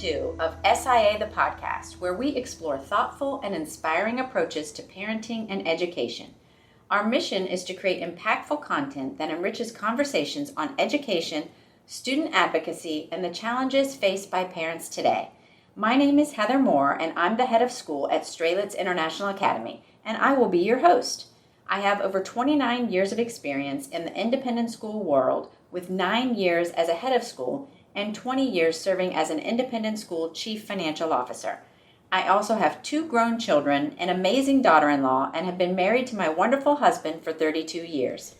2 of SIA the Podcast, where we explore thoughtful and inspiring approaches to parenting and education. Our mission is to create impactful content that enriches conversations on education, student advocacy, and the challenges faced by parents today. My name is Heather Moore, and I'm the head of school at Strelitz International Academy, and I will be your host. I have over 29 years of experience in the independent school world, with 9 years as a head of school and 20 years serving as an independent school chief financial officer. I also have 2 grown children, an amazing daughter-in-law, and have been married to my wonderful husband for 32 years.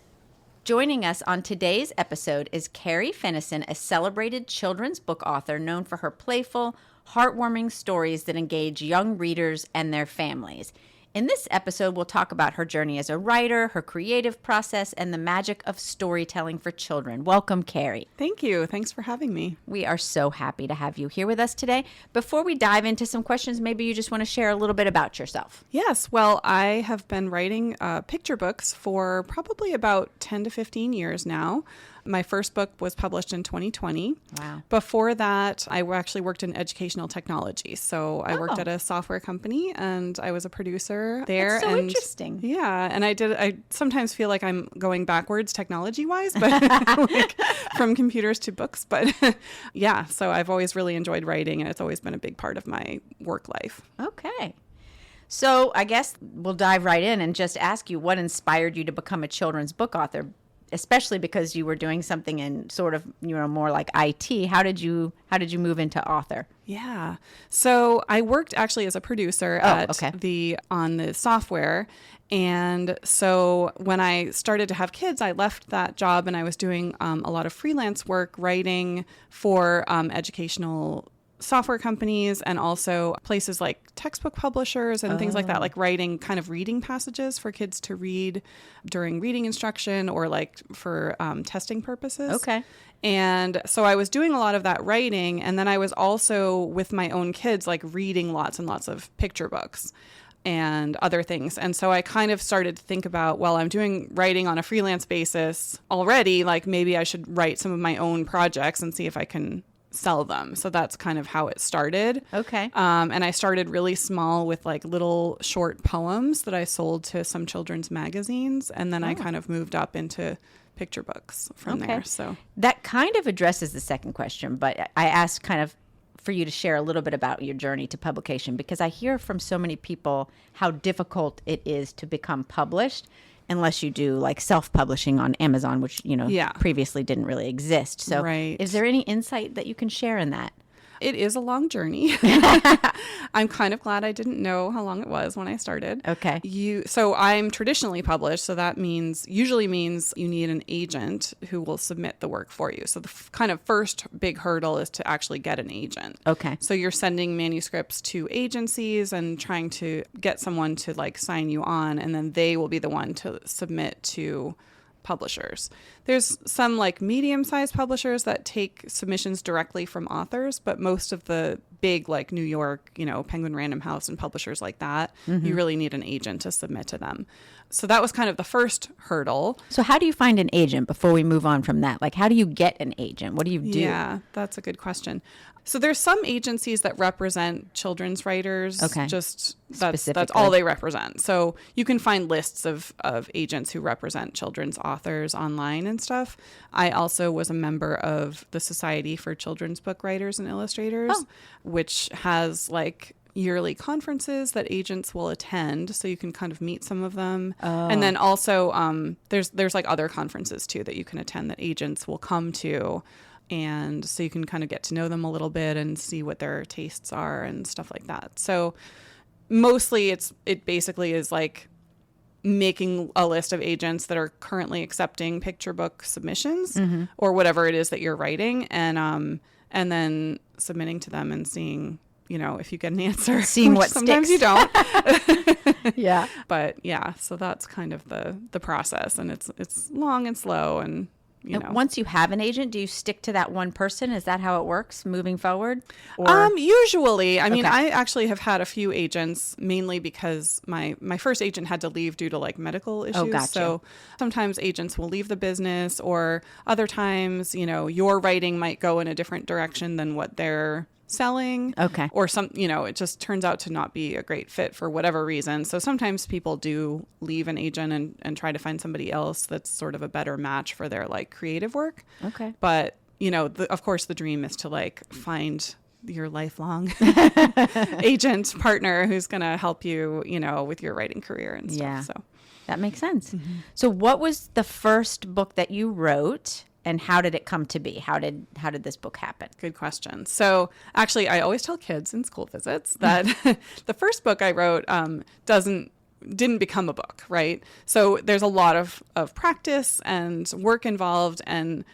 Joining us on today's episode is Carrie Finison, a celebrated children's book author known for her playful, heartwarming stories that engage young readers and their families. In this episode, we'll talk about her journey as a writer, her creative process, and the magic of storytelling for children. Welcome, Carrie. Thank you. Thanks for having me. We are so happy to have you here with us today. Before we dive into some questions, maybe you just want to share a little bit about yourself. Yes. Well, I have been writing picture books for probably about 10 to 15 years now. My first book was published in 2020. Wow. Before that, I actually worked in educational technology. So I worked at a software company and I was a producer there. That's so interesting. Yeah. And I sometimes feel like I'm going backwards technology-wise, but like from computers to books. But yeah, so I've always really enjoyed writing and it's always been a big part of my work life. Okay. So I guess we'll dive right in and just ask you what inspired you to become a children's book author, especially because you were doing something in sort of, more like IT. How did you move into author? Yeah. So I worked actually as a producer on the software. And so when I started to have kids, I left that job and I was doing a lot of freelance work, writing for educational software companies and also places like textbook publishers and things like that, like writing kind of reading passages for kids to read during reading instruction or like for testing purposes. Okay. And so I was doing a lot of that writing. And then I was also with my own kids, like reading lots and lots of picture books and other things. And so I kind of started to think about, well, I'm doing writing on a freelance basis already, like maybe I should write some of my own projects and see if I can sell them. So that's kind of how it started. Okay. And I started really small with like little short poems that I sold to some children's magazines. And then I kind of moved up into picture books from there. So that kind of addresses the second question, but I asked kind of for you to share a little bit about your journey to publication, because I hear from so many people how difficult it is to become published unless you do like self-publishing on Amazon, which, previously didn't really exist. So is there any insight that you can share in that? It is a long journey. I'm kind of glad I didn't know how long it was when I started. Okay. So I'm traditionally published. So that usually means you need an agent who will submit the work for you. So the kind of first big hurdle is to actually get an agent. Okay. So you're sending manuscripts to agencies and trying to get someone to like sign you on, and then they will be the one to submit to publishers. There's some like medium-sized publishers that take submissions directly from authors, but most of the big like New York, Penguin Random House and publishers like that, you really need an agent to submit to them. So that was kind of the first hurdle. So how do you find an agent before we move on from that? Like, how do you get an agent? What do you do? Yeah, that's a good question. So there's some agencies that represent children's writers. Okay. Just that's all they represent. So you can find lists of agents who represent children's authors online and stuff. I also was a member of the Society for Children's Book Writers and Illustrators, which has like yearly conferences that agents will attend, so you can kind of meet some of them. And then also there's like other conferences too that you can attend that agents will come to. And so you can kind of get to know them a little bit and see what their tastes are and stuff like that. So mostly it basically is like making a list of agents that are currently accepting picture book submissions or whatever it is that you're writing, and then submitting to them and seeing, if you get an answer. Seeing what sometimes sticks. you don't. Yeah. But yeah, so that's kind of the process, and it's long and slow and Once you have an agent, do you stick to that one person? Is that how it works moving forward? Or? Usually. I mean, I actually have had a few agents, mainly because my first agent had to leave due to like medical issues. Oh, gotcha. So sometimes agents will leave the business, or other times, your writing might go in a different direction than what their selling. Okay. Or it just turns out to not be a great fit for whatever reason. So sometimes people do leave an agent and try to find somebody else that's sort of a better match for their like creative work. Okay. But, of course the dream is to like find your lifelong agent partner who's going to help you, with your writing career and stuff. Yeah. So That makes sense. So what was the first book that you wrote and how did it come to be? How did this book happen? good question. So actually, I always tell kids in school visits that the first book I wrote didn't become a book, right? So there's a lot of practice and work involved, and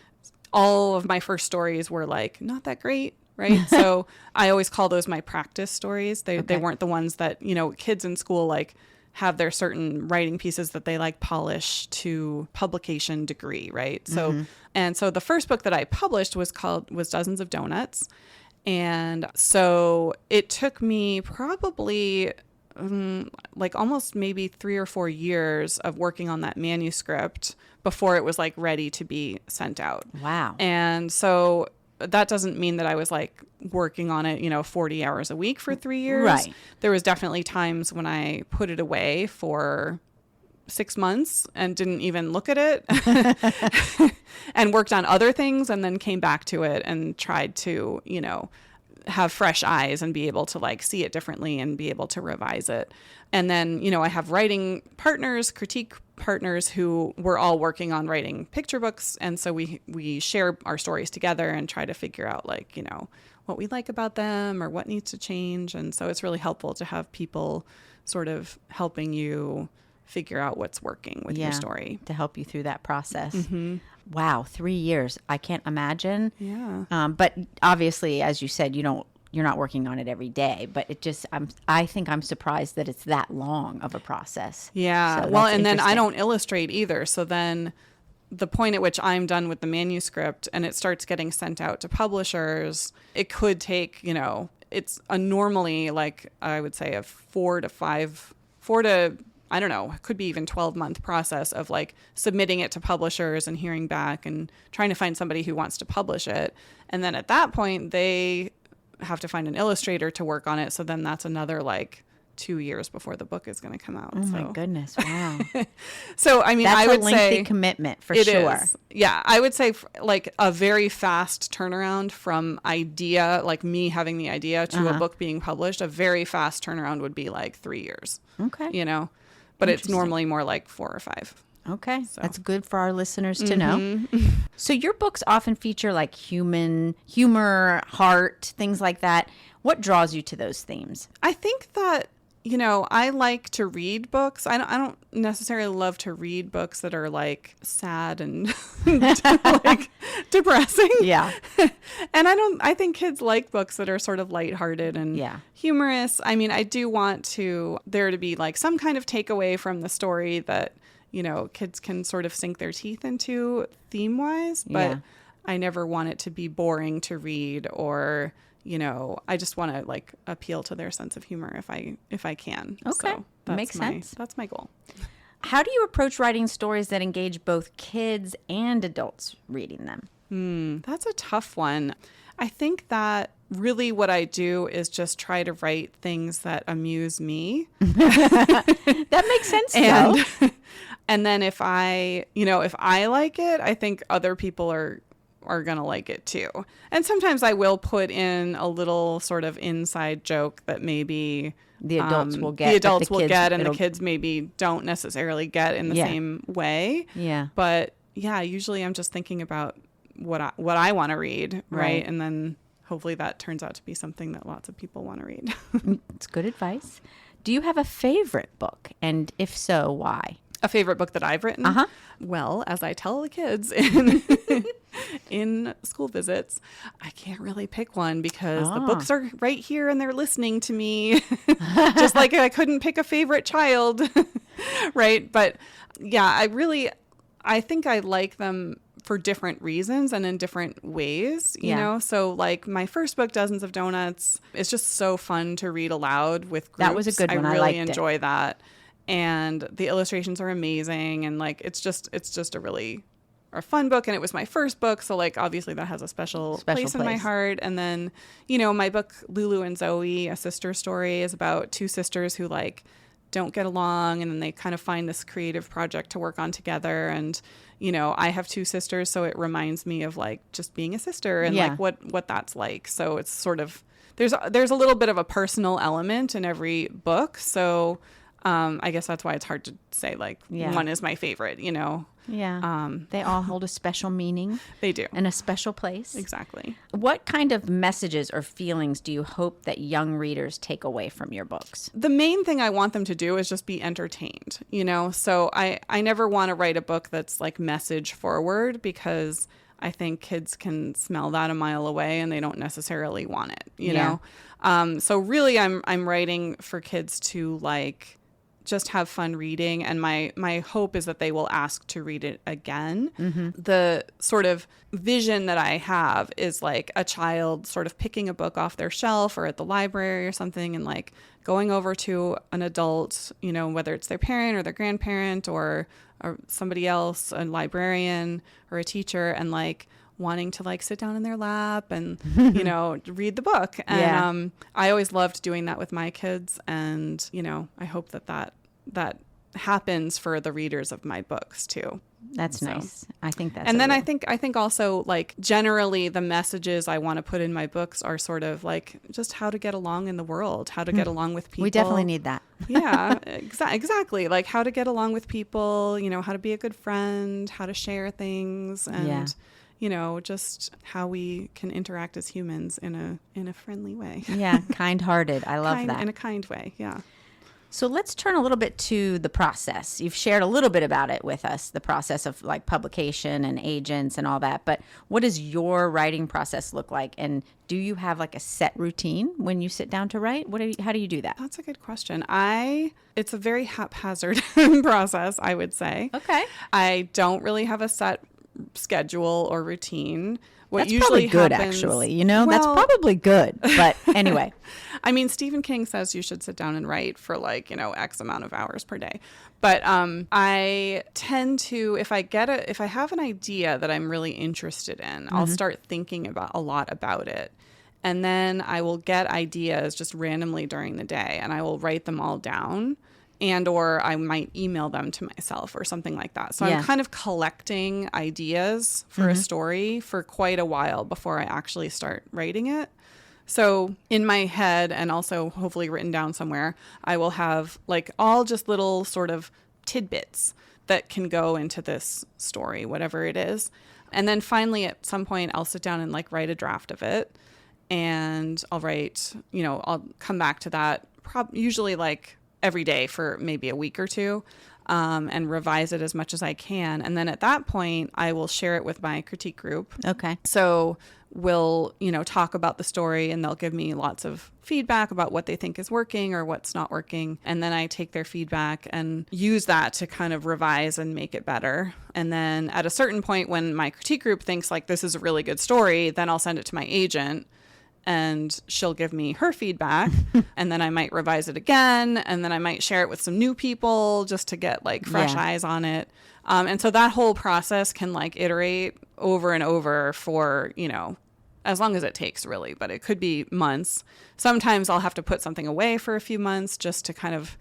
all of my first stories were like not that great, right? So I always call those my practice stories. They weren't the ones that, kids in school like have their certain writing pieces that they like polish to publication degree, right? So and so the first book that I published was Dozens of Donuts. And so it took me probably like almost maybe 3 or 4 years of working on that manuscript before it was like ready to be sent out. Wow. And so that doesn't mean that I was like working on it, 40 hours a week for 3 years. Right. There was definitely times when I put it away for 6 months and didn't even look at it and worked on other things and then came back to it and tried to, have fresh eyes and be able to like see it differently and be able to revise it. And then, I have writing partners, critique partners who were all working on writing picture books. And so we share our stories together and try to figure out like, what we like about them or what needs to change. And so it's really helpful to have people sort of helping you figure out what's working with your story. To help you through that process. Wow, 3 years. I can't imagine. Yeah. But obviously, as you said, you're not working on it every day, but I think I'm surprised that it's that long of a process. Yeah. So well, and then I don't illustrate either. So then the point at which I'm done with the manuscript and it starts getting sent out to publishers, it could take, it's a normally like I would say a 4 to I don't know, it could be even 12-month process of like submitting it to publishers and hearing back and trying to find somebody who wants to publish it. And then at that point, they have to find an illustrator to work on it. So then that's another like 2 years before the book is going to come out. Oh my goodness. Wow. So, I mean, That's I would a lengthy say commitment for it sure. is. Yeah. I would say like a very fast turnaround from idea, like me having the idea to a book being published, a very fast turnaround would be like 3 years. Okay. But it's normally more like 4 or 5. Okay. So. That's good for our listeners to know. So your books often feature like humor, heart, things like that. What draws you to those themes? I think that, I like to read books. I don't necessarily love to read books that are like sad and like depressing. Yeah. And I think kids like books that are sort of lighthearted and humorous. I mean, I do want there to be like some kind of takeaway from the story that, kids can sort of sink their teeth into theme wise, but I never want it to be boring to read or, I just want to like appeal to their sense of humor if I can. Okay. So Makes sense. That's my goal. How do you approach writing stories that engage both kids and adults reading them? That's a tough one. I think that really what I do is just try to write things that amuse me. That makes sense. And then if I like it, I think other people are going to like it too. And sometimes I will put in a little sort of inside joke that maybe the adults will get. And the kids maybe don't necessarily get in the same way. Yeah. But yeah, usually I'm just thinking about what I want to read, right? And then hopefully that turns out to be something that lots of people want to read. It's good advice. Do you have a favorite book? And if so, why? A favorite book that I've written? Well, as I tell the kids in school visits, I can't really pick one because the books are right here and they're listening to me. Just like I couldn't pick a favorite child, right? But yeah, I think I like them for different reasons and in different ways, you know? So like my first book, Dozens of Donuts, it's just so fun to read aloud with groups. That was a good one. I really enjoy that. And the illustrations are amazing. And like, it's just a really a fun book, and it was my first book. So like, obviously that has a special place in my heart. And then, my book, Lulu and Zoe, A Sister Story, is about two sisters who like don't get along, and then they kind of find this creative project to work on together. And, I have two sisters, so it reminds me of like just being a sister and like what that's like. So it's sort of, there's a little bit of a personal element in every book. So I guess that's why it's hard to say like one is my favorite, Yeah. They all hold a special meaning. They do. And a special place. Exactly. What kind of messages or feelings do you hope that young readers take away from your books? The main thing I want them to do is just be entertained, So I never want to write a book that's like message forward, because I think kids can smell that a mile away and they don't necessarily want it, you know? So really I'm writing for kids to like just have fun reading, and my hope is that they will ask to read it again. The sort of vision that I have is like a child sort of picking a book off their shelf or at the library or something, and like going over to an adult, whether it's their parent or their grandparent or somebody else, a librarian or a teacher, and like wanting to like sit down in their lap and, read the book. And I always loved doing that with my kids. And, I hope that happens for the readers of my books too. That's nice. I think that's. And then I think also like generally the messages I want to put in my books are sort of like just how to get along in the world, how to get along with people. We definitely need that. Yeah, exactly. Like how to get along with people, how to be a good friend, how to share things, and just how we can interact as humans in a friendly way. Yeah, kind-hearted. I love that. In a kind way, yeah. So let's turn a little bit to the process. You've shared a little bit about it with us, the process of like publication and agents and all that. But what does your writing process look like? And do you have like a set routine when you sit down to write? How do you do that? That's a good question. It's a very haphazard process, I would say. Okay. I don't really have a set schedule or routine. What That's usually probably good, happens, actually. That's probably good. But anyway. I mean, Stephen King says you should sit down and write for like, X amount of hours per day. But I tend to, if I have an idea that I'm really interested in, I'll start thinking a lot about it. And then I will get ideas just randomly during the day, and I will write them all down. Or I might email them to myself or something like that. So I'm kind of collecting ideas for a story for quite a while before I actually start writing it. So in my head, and also hopefully written down somewhere, I will have like all just little sort of tidbits that can go into this story, whatever it is. And then finally at some point I'll sit down and like write a draft of it. And I'll write, I'll come back to that usually like every day for maybe a week or two, and revise it as much as I can. And then at that point, I will share it with my critique group. Okay. So we'll, talk about the story, and they'll give me lots of feedback about what they think is working or what's not working. And then I take their feedback and use that to kind of revise and make it better. And then at a certain point when my critique group thinks like this is a really good story, then I'll send it to my agent, and she'll give me her feedback, and then I might revise it again, and then I might share it with some new people just to get like fresh eyes on it. And so that whole process can like iterate over and over for, as long as it takes really, but it could be months. Sometimes I'll have to put something away for a few months just to kind of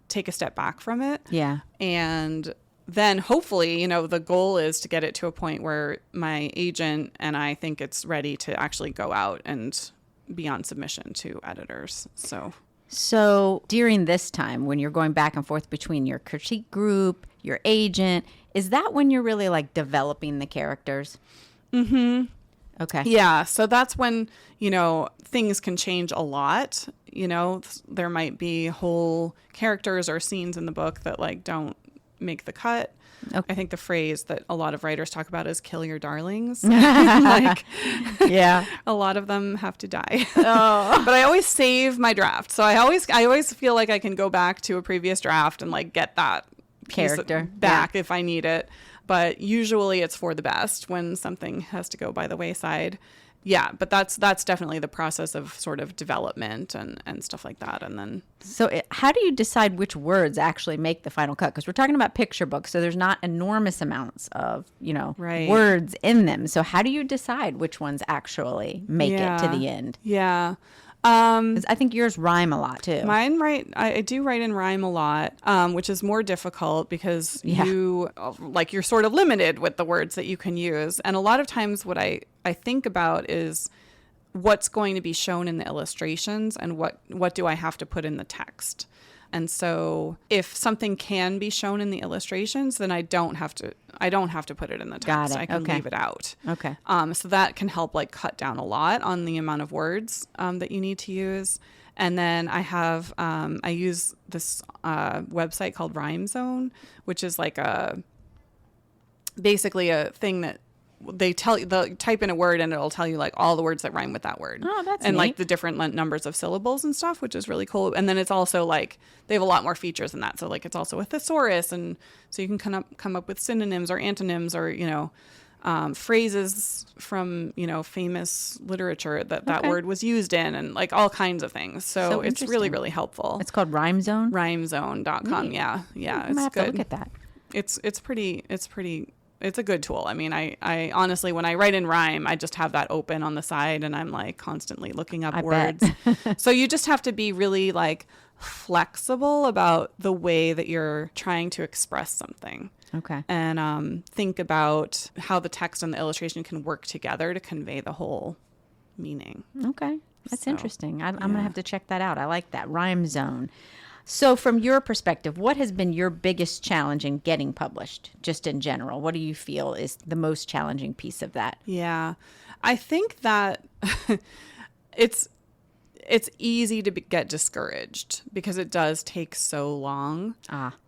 take a step back from it. Yeah. And then hopefully, the goal is to get it to a point where my agent and I think it's ready to actually go out and be on submission to editors. So during this time, when you're going back and forth between your critique group, your agent, is that when you're really like developing the characters? Mm-hmm. Okay. Yeah. So that's when, things can change a lot. There might be whole characters or scenes in the book that like don't make the cut. Okay. I think the phrase that a lot of writers talk about is kill your darlings. Like, yeah, a lot of them have to die. Oh. But I always save my draft. So I always feel like I can go back to a previous draft and like get that character back if I need it. But usually it's for the best when something has to go by the wayside. yeah, but that's definitely the process of sort of development and stuff like that. And then So how do you decide which words actually make the final cut? Because we're talking about picture books, so there's not enormous amounts of, Right. words in them. So how do you decide which ones actually make it to the end? Yeah. 'Cause I think yours rhyme a lot too. I do write in rhyme a lot, which is more difficult because Yeah. you're sort of limited with the words that you can use. And a lot of times what I think about is what's going to be shown in the illustrations and what do I have to put in the text. And so if something can be shown in the illustrations, then I don't have to put it in the text. Got it. I can Okay. leave it out. Okay. So that can help like cut down a lot on the amount of words that you need to use. And then I use this website called Rhyme Zone, which is like basically a thing that they'll type in a word and it'll tell you like all the words that rhyme with that word. Oh, that's and neat. like the different numbers of syllables and stuff, which is really cool. And then it's also like they have a lot more features than that. So like it's also a thesaurus, and so you can come up with synonyms or antonyms or phrases from famous literature that Okay. word was used in, and like all kinds of things. So it's really, interesting. really helpful. It's called Rhyme Zone. Rhymezone.com. Neat. Yeah, I'm it's gonna have good. to look at that. It's a good tool. I mean, I honestly, when I write in rhyme, I just have that open on the side and I'm like constantly looking up I words. bet. So you just have to be really like flexible about the way that you're trying to express something. Okay. And think about how the text and the illustration can work together to convey the whole meaning. Okay. That's So, interesting. I'm going yeah. to have to check that out. I like that. Rhyme Zone. So from your perspective, what has been your biggest challenge in getting published, just in general? What do you feel is the most challenging piece of that? Yeah, I think that it's easy to get discouraged because it does take so long.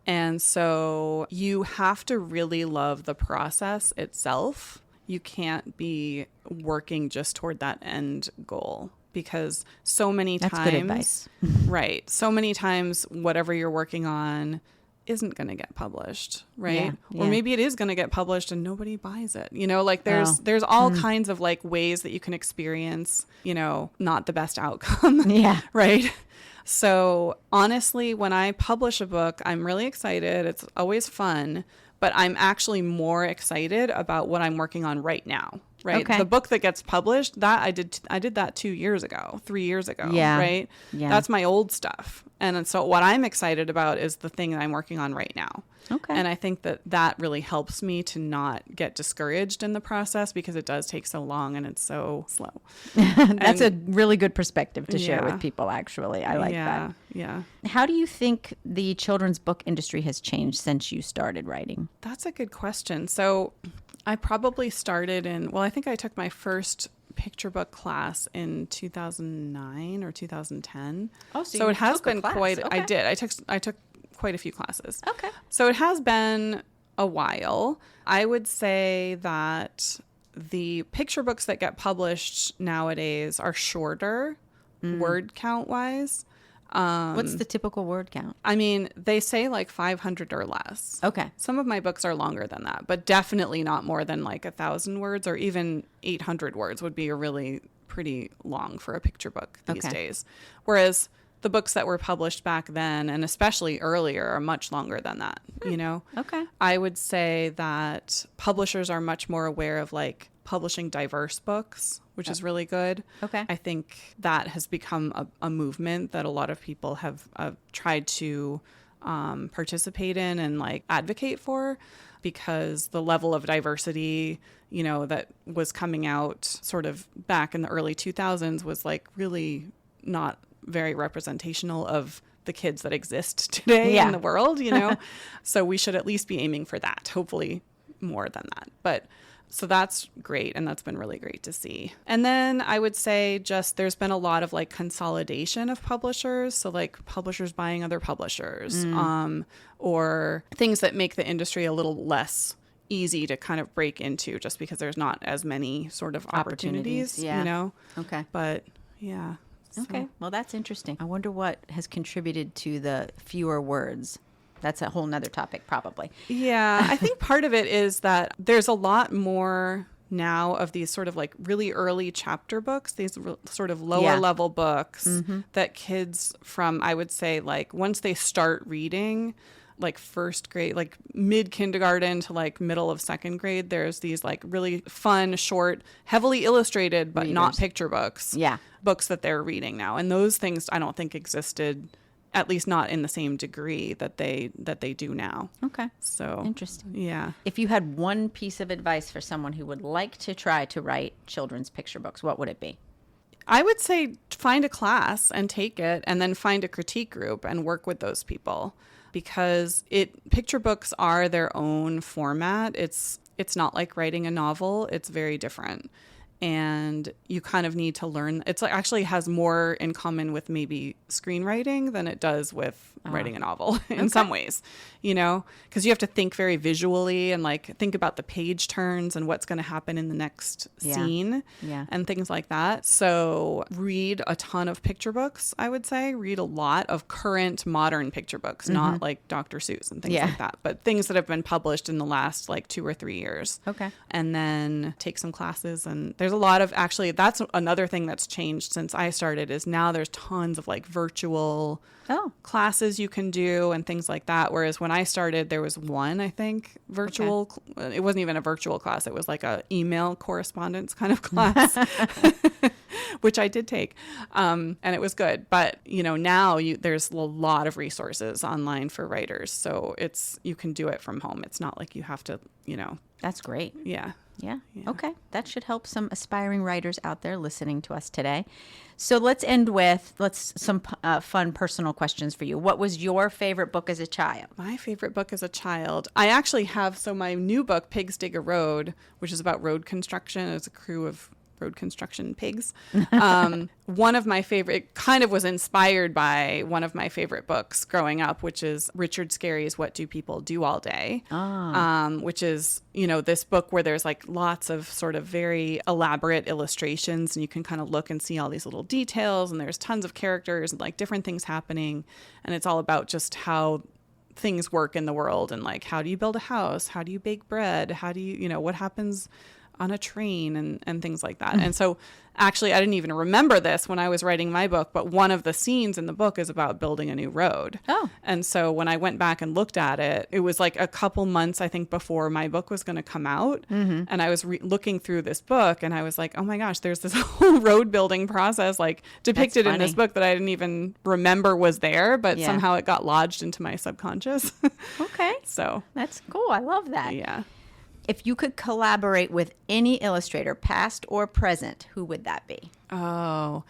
And so you have to really love the process itself. You can't be working just toward that end goal, because so many times, That's good advice. right? So many times, whatever you're working on isn't going to get published, right? Yeah, Or yeah. maybe it is going to get published and nobody buys it. Like there's all kinds of like ways that you can experience, not the best outcome. Yeah. Right. So honestly, when I publish a book, I'm really excited. It's always fun, but I'm actually more excited about what I'm working on right now. Right. Okay. The book that gets published, that I did that 2 years ago, 3 years ago. Yeah. Right. Yeah. That's my old stuff. And so what I'm excited about is the thing that I'm working on right now. Okay. And I think that really helps me to not get discouraged in the process, because it does take so long and it's so slow. That's a really good perspective to share Yeah. with people, actually. I like that. Yeah. How do you think the children's book industry has changed since you started writing? That's a good question. So I probably started I think I took my first picture book class in 2009 or 2010. Oh, so so you it has took a been class. quite, Okay. I did. I took quite a few classes. Okay. So it has been a while. I would say that the picture books that get published nowadays are shorter, word count wise. What's the typical word count? I mean, they say like 500 or less. Okay. Some of my books are longer than that, but definitely not more than like 1,000 words, or even 800 words would be a really pretty long for a picture book these Okay. days. Whereas the books that were published back then, and especially earlier, are much longer than that, Okay. I would say that publishers are much more aware of like publishing diverse books, which is really good. Okay. I think that has become a movement that a lot of people have tried to participate in and like advocate for, because the level of diversity, that was coming out sort of back in the early 2000s was like really not very representational of the kids that exist today Yeah. in the world, So we should at least be aiming for that, hopefully more than that. But so that's great, and that's been really great to see. And then I would say just there's been a lot of like consolidation of publishers, so like publishers buying other publishers, or things that make the industry a little less easy to kind of break into, just because there's not as many sort of opportunities, yeah. Okay. But yeah. So- Okay. Well, that's interesting. I wonder what has contributed to the fewer words. That's a whole nother topic, probably. Yeah, I think part of it is that there's a lot more now of these sort of like really early chapter books, these sort of lower level books that kids from, I would say, like once they start reading, like first grade, like mid kindergarten to like middle of second grade, there's these like really fun, short, heavily illustrated, but not picture books. Yeah. Books that they're reading now. And those things I don't think existed, at least not in the same degree that they do now. Okay. So interesting. Yeah. If you had one piece of advice for someone who would like to try to write children's picture books, what would it be? I would say find a class and take it, and then find a critique group and work with those people, because picture books are their own format. It's not like writing a novel. It's very different. And you kind of need to learn. It's like actually has more in common with maybe screenwriting than it does with writing a novel in some ways, you know, because you have to think very visually and like think about the page turns and what's going to happen in the next scene and things like that. So read a ton of picture books, I would say. Read a lot of current modern picture books, not like Dr. Seuss and things like that, but things that have been published in the last like 2 or 3 years. Okay. And then take some classes. And there's a lot of, actually, that's another thing that's changed since I started, is now there's tons of like virtual classes you can do and things like that. Whereas when I started, there was one, I think, virtual. It wasn't even a virtual class. It was like a email correspondence kind of class, which I did take. And it was good. But, you know, now there's a lot of resources online for writers. So you can do it from home. It's not like you have to, you know. That's great. Yeah. Yeah. Okay. That should help some aspiring writers out there listening to us today. So let's end with some fun personal questions for you. What was your favorite book as a child? My favorite book as a child, I actually have, my new book, Pigs Dig a Road, which is about road construction. It's a crew of road construction pigs. One of my favorite, kind of was inspired by one of my favorite books growing up, which is Richard Scarry's What Do People Do All Day, which is, you know, this book where there's like lots of sort of very elaborate illustrations, and you can kind of look and see all these little details, and there's tons of characters and like different things happening. And it's all about just how things work in the world, and like, how do you build a house? How do you bake bread? How do you know, what happens on a train and things like that. And so actually, I didn't even remember this when I was writing my book, but one of the scenes in the book is about building a new road. Oh. And so when I went back and looked at it, it was like a couple months, I think, before my book was going to come out. Mm-hmm. And I was looking through this book, and I was like, oh my gosh, there's this whole road building process like depicted in this book that I didn't even remember was there, but somehow it got lodged into my subconscious. Okay. So that's cool. I love that. Yeah. If you could collaborate with any illustrator, past or present, who would that be? Oh,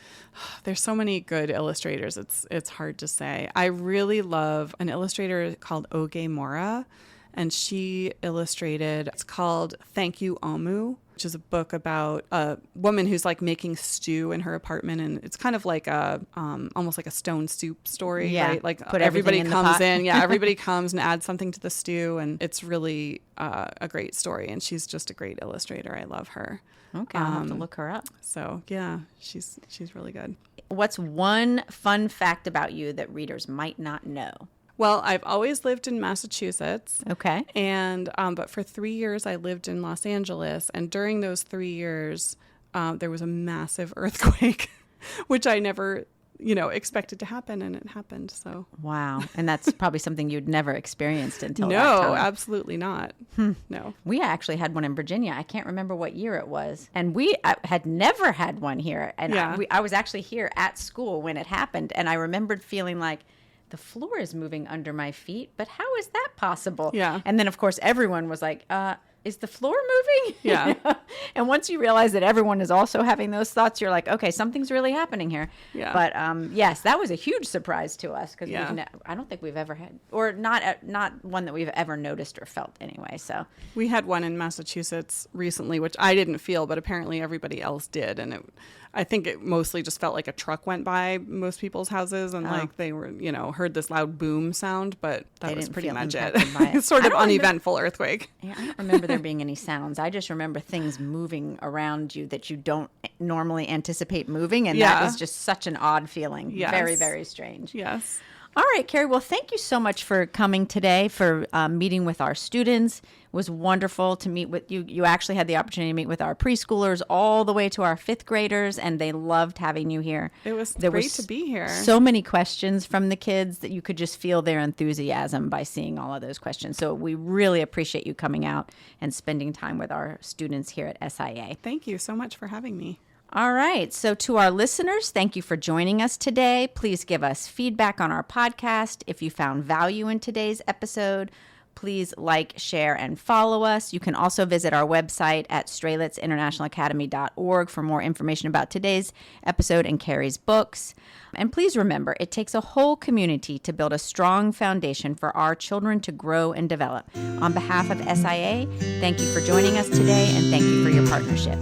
there's so many good illustrators. It's hard to say. I really love an illustrator called Oge Mora, and she illustrated, it's called Thank You Omu, which is a book about a woman who's like making stew in her apartment, and it's kind of like a almost like a stone soup story, right? Like everybody comes in, everybody comes and adds something to the stew, and it's really a great story. And she's just a great illustrator. I love her. Okay, I'll have to look her up. So yeah, she's really good. What's one fun fact about you that readers might not know? Well, I've always lived in Massachusetts. Okay. And but for 3 years, I lived in Los Angeles. And during those 3 years, there was a massive earthquake, which I never, expected to happen. And it happened. So. Wow. And that's probably something you'd never experienced until that time. No, time. Absolutely not. No. We actually had one in Virginia. I can't remember what year it was. And we had never had one here. And I was actually here at school when it happened. And I remembered feeling like, the floor is moving under my feet, but how is that possible? Yeah. And then, of course, everyone was like, is the floor moving? Yeah. And once you realize that everyone is also having those thoughts, you're like, okay, something's really happening here. Yeah. But yes, that was a huge surprise to us because I don't think we've ever had, or not one that we've ever noticed or felt anyway. So we had one in Massachusetts recently, which I didn't feel, but apparently everybody else did. And I think it mostly just felt like a truck went by most people's houses, and like they were, heard this loud boom sound, but that was pretty much it. It's sort of uneventful earthquake. Yeah, I don't remember there being any sounds. I just remember things moving around you that you don't normally anticipate moving, and that was just such an odd feeling. Yes. Very, very strange. Yes. All right, Carrie. Well, thank you so much for coming today, for meeting with our students. It was wonderful to meet with you. You actually had the opportunity to meet with our preschoolers all the way to our fifth graders, and they loved having you here. It was great to be here. So many questions from the kids that you could just feel their enthusiasm by seeing all of those questions. So we really appreciate you coming out and spending time with our students here at SIA. Thank you so much for having me. All right. So to our listeners, thank you for joining us today. Please give us feedback on our podcast. If you found value in today's episode, please like, share, and follow us. You can also visit our website at straylitzinternationalacademy.org for more information about today's episode and Carrie's books. And please remember, it takes a whole community to build a strong foundation for our children to grow and develop. On behalf of SIA, thank you for joining us today, and thank you for your partnership.